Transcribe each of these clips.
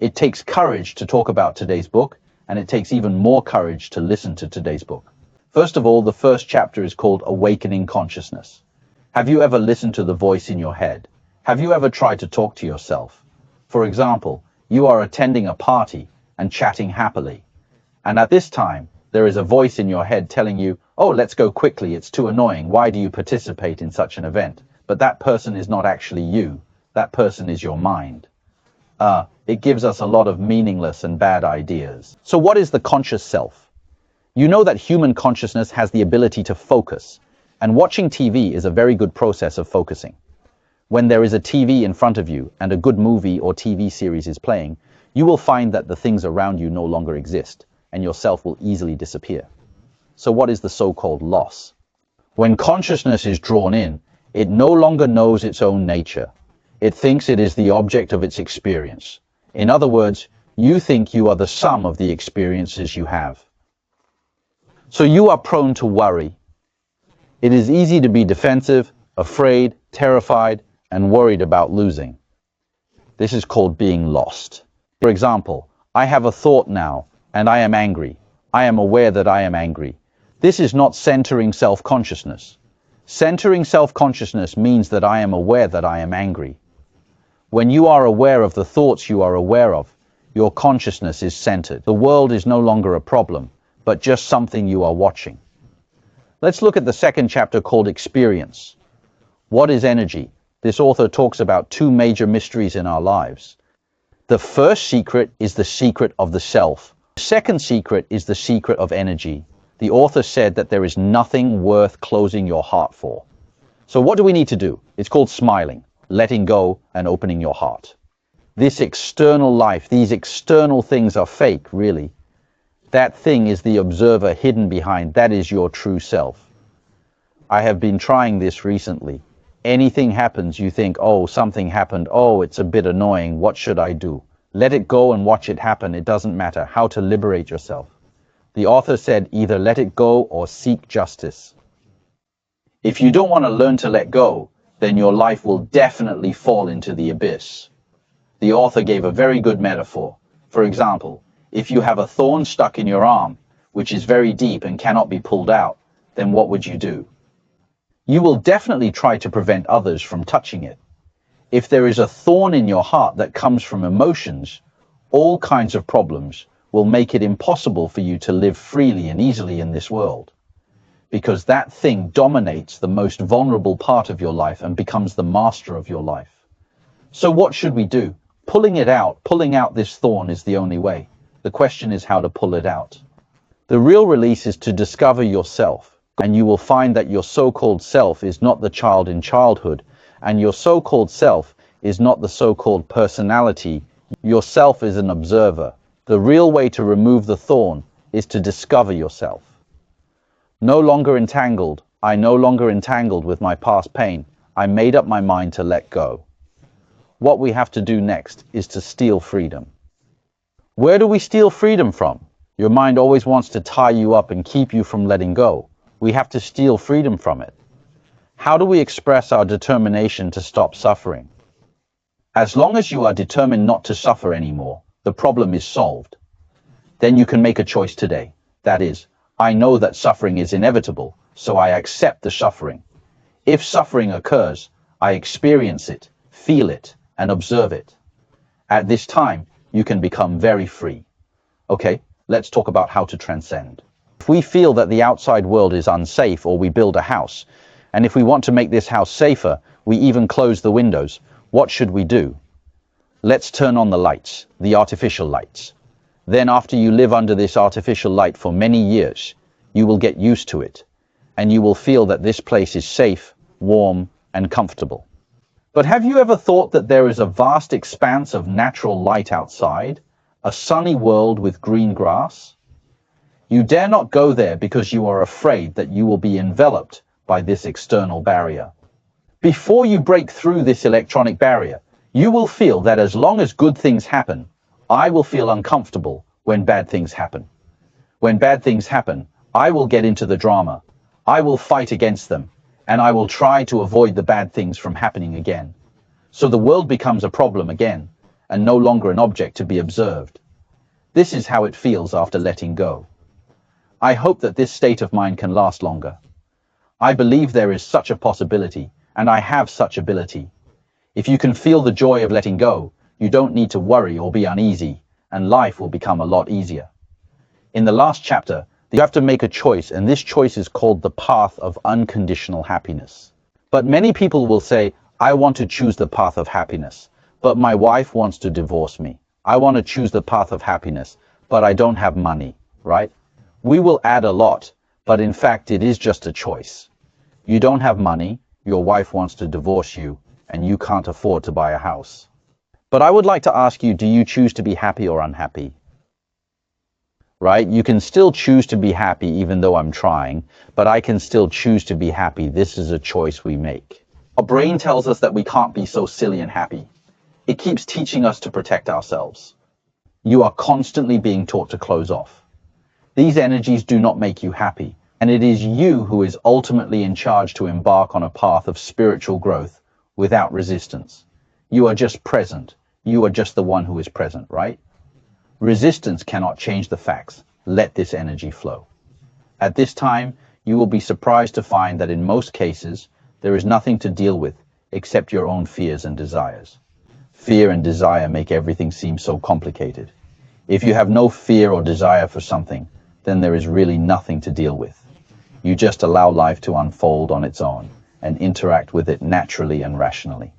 It takes courage to talk about today's book, and it takes even more courage to listen to today's book. First of all, the first chapter is called Awakening Consciousness. Have you ever listened to the voice in your head? Have you ever tried to talk to yourself? For example, you are attending a party and chatting happily, and at this time, there is a voice in your head telling you, oh, let's go quickly, it's too annoying, why do you participate in such an event? But that person is not actually you, that person is your mind. It gives us a lot of meaningless and bad ideas. So what is the conscious self? You know that human consciousness has the ability to focus, and watching TV is a very good process of focusing. When there is a TV in front of you and a good movie or TV series is playing, you will find that the things around you no longer exist, and yourself will easily disappear. So what is the so-called loss? When consciousness is drawn in, it no longer knows its own nature. It thinks it is the object of its experience. In other words, you think you are the sum of the experiences you have. So you are prone to worry. It is easy to be defensive, afraid, terrified, and worried about losing. This is called being lost. For example, I have a thought now, and I am angry. I am aware that I am angry. This is not centering self-consciousness. Centering self-consciousness means that I am aware that I am angry. When you are aware of the thoughts you are aware of, your consciousness is centered. The world is no longer a problem, but just something you are watching. Let's look at the second chapter called Experience. What is energy? This author talks about two major mysteries in our lives. The first secret is the secret of the self. The second secret is the secret of energy. The author said that there is nothing worth closing your heart for. So what do we need to do? It's called smiling, letting go, and opening your heart. This external life, these external things are fake, really. That thing is the observer hidden behind. That is your true self. I have been trying this recently. Anything happens, you think, oh, something happened. Oh, it's a bit annoying. What should I do? Let it go and watch it happen. It doesn't matter. How to liberate yourself. The author said either let it go or seek justice. If you don't want to learn to let go, then your life will definitely fall into the abyss. The author gave a very good metaphor. For example, if you have a thorn stuck in your arm, which is very deep and cannot be pulled out, then what would you do? You will definitely try to prevent others from touching it. If there is a thorn in your heart that comes from emotions, all kinds of problems will make it impossible for you to live freely and easily in this world. Because that thing dominates the most vulnerable part of your life and becomes the master of your life. So what should we do? Pulling out this thorn is the only way. The question is how to pull it out. The real release is to discover yourself. And you will find that your so-called self is not the child in childhood, and your so-called self is not the so-called personality. Yourself is an observer. The real way to remove the thorn is to discover yourself. No longer entangled. I no longer entangled with my past pain. I made up my mind to let go. What we have to do next is to steal freedom. Where do we steal freedom from? Your mind always wants to tie you up and keep you from letting go. We have to steal freedom from it. How do we express our determination to stop suffering? As long as you are determined not to suffer anymore, the problem is solved. Then you can make a choice today. That is, I know that suffering is inevitable, so I accept the suffering. If suffering occurs, I experience it, feel it, and observe it. At this time, you can become very free. Okay, let's talk about how to transcend. If we feel that the outside world is unsafe, or we build a house, and if we want to make this house safer, we even close the windows, what should we do? Let's turn on the lights, the artificial lights. Then after you live under this artificial light for many years, you will get used to it, and you will feel that this place is safe, warm, and comfortable. But have you ever thought that there is a vast expanse of natural light outside, a sunny world with green grass? You dare not go there because you are afraid that you will be enveloped by this external barrier. Before you break through this electronic barrier, you will feel that as long as good things happen, I will feel uncomfortable when bad things happen. When bad things happen, I will get into the drama. I will fight against them, and I will try to avoid the bad things from happening again. So the world becomes a problem again, and no longer an object to be observed. This is how it feels after letting go. I hope that this state of mind can last longer. I believe there is such a possibility, and I have such ability. If you can feel the joy of letting go, you don't need to worry or be uneasy, and life will become a lot easier. In the last chapter, you have to make a choice, and this choice is called the path of unconditional happiness. But many people will say, I want to choose the path of happiness, but my wife wants to divorce me. I want to choose the path of happiness, but I don't have money, right? We will add a lot, but in fact it is just a choice. You don't have money, your wife wants to divorce you, and you can't afford to buy a house. But I would like to ask you, do you choose to be happy or unhappy? Right? You can still choose to be happy even though I'm trying, but I can still choose to be happy. This is a choice we make. Our brain tells us that we can't be so silly and happy. It keeps teaching us to protect ourselves. You are constantly being taught to close off. These energies do not make you happy, and it is you who is ultimately in charge to embark on a path of spiritual growth without resistance. You are just present. You are just the one who is present, right? Resistance cannot change the facts. Let this energy flow. At this time, you will be surprised to find that in most cases, there is nothing to deal with except your own fears and desires. Fear and desire make everything seem so complicated. If you have no fear or desire for something, then there is really nothing to deal with. You just allow life to unfold on its own and interact with it naturally and rationally.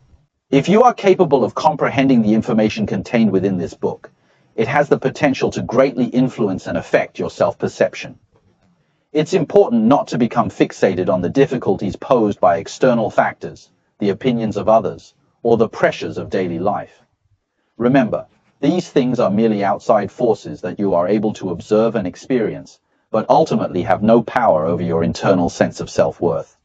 If you are capable of comprehending the information contained within this book, it has the potential to greatly influence and affect your self-perception. It's important not to become fixated on the difficulties posed by external factors, the opinions of others, or the pressures of daily life. Remember, these things are merely outside forces that you are able to observe and experience, but ultimately have no power over your internal sense of self-worth.